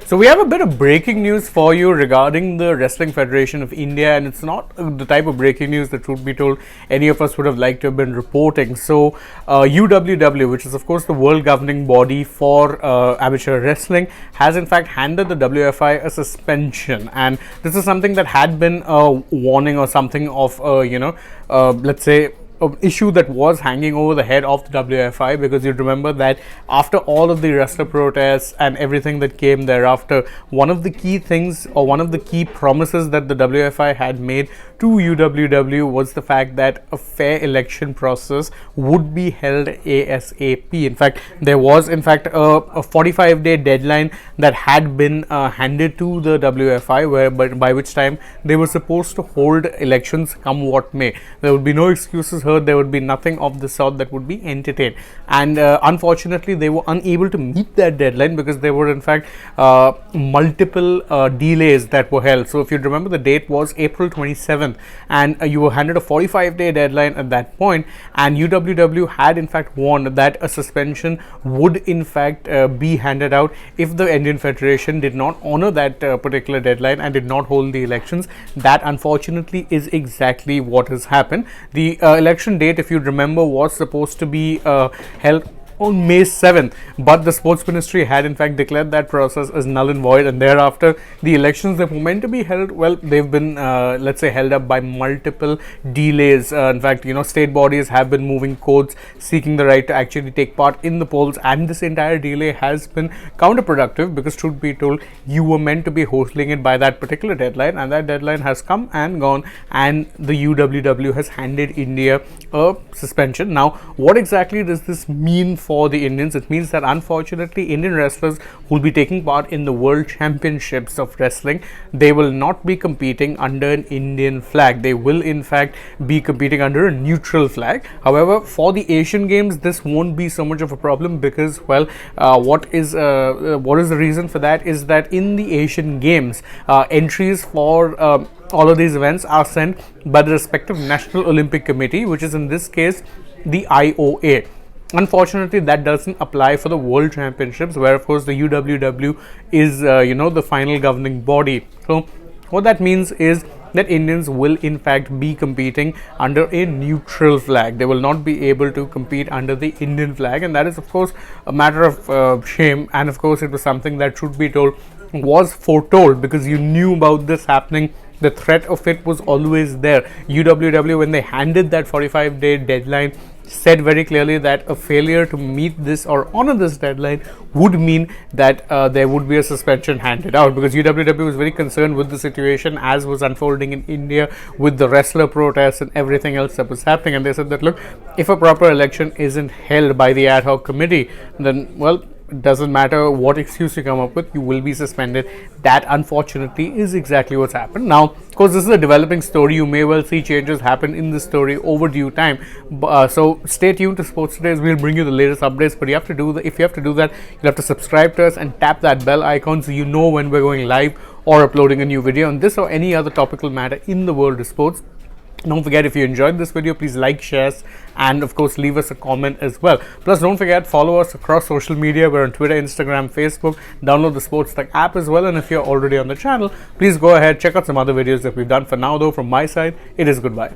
So we have a bit of breaking news for you regarding the Wrestling Federation of India, and it's not the type of breaking news that, truth be told, any of us would have liked to have been reporting. So UWW, which is of course the world governing body for amateur wrestling, has in fact handed the WFI a suspension, and this is something that had been a warning or something of let's say issue that was hanging over the head of the WFI, because you'd remember that after all of the wrestler protests and everything that came thereafter, one of the key things or one of the key promises that the WFI had made to UWW was the fact that a fair election process would be held ASAP. In fact, there was a 45-day deadline that had been handed to the WFI, by which time they were supposed to hold elections come what may. There would be no excuses heard, there would be nothing of the sort that would be entertained, and unfortunately they were unable to meet that deadline because there were in fact multiple delays that were held. So if you remember, the date was April 27th, and you were handed a 45-day deadline at that point, and UWW had in fact warned that a suspension would in fact be handed out if the Indian Federation did not honor that particular deadline and did not hold the elections. That unfortunately is exactly what has happened. The election date, if you remember, was supposed to be held on May 7th, but the Sports Ministry had in fact declared that process as null and void, and thereafter the elections that were meant to be held, well, they've been let's say held up by multiple delays. In fact, state bodies have been moving codes seeking the right to actually take part in the polls, and this entire delay has been counterproductive because, truth be told, you were meant to be hosting it by that particular deadline, and that deadline has come and gone, and the UWW has handed India a suspension. Now, what exactly does this mean for the Indians? It means that unfortunately Indian wrestlers who will be taking part in the World Championships of Wrestling, they will not be competing under an Indian flag. They will in fact be competing under a neutral flag. However, for the Asian Games, this won't be so much of a problem because, well, what is the reason for that is that in the Asian Games, entries for all of these events are sent by the respective National Olympic Committee, which is in this case the IOA. Unfortunately, that doesn't apply for the World Championships, where of course the UWW is the final governing body. So what that means is that Indians will in fact be competing under a neutral flag. They will not be able to compete under the Indian flag, and that is of course a matter of shame, and of course it was something that, should be told, was foretold because you knew about this happening. The threat of it was always there. UWW, when they handed that 45-day deadline, said very clearly that a failure to meet this or honor this deadline would mean that there would be a suspension handed out, because UWW was very concerned with the situation as was unfolding in India with the wrestler protests and everything else that was happening, and they said that, look, if a proper election isn't held by the ad hoc committee, then, well, it doesn't matter what excuse you come up with, you will be suspended. That unfortunately is exactly what's happened. Now, of course, this is a developing story. You may well see changes happen in this story over due time. So stay tuned to Sports Today. We'll bring you the latest updates. But you have to do that. If you have to do that, you'll have to subscribe to us and tap that bell icon so you know when we're going live or uploading a new video on this or any other topical matter in the world of sports. Don't forget, if you enjoyed this video, please like, share, and of course leave us a comment as well. Plus, don't forget, follow us across social media. We're on Twitter, Instagram, Facebook. Download the AajTak app as well, and if you're already on the channel, please go ahead, check out some other videos that we've done. For now though, from my side, it is goodbye.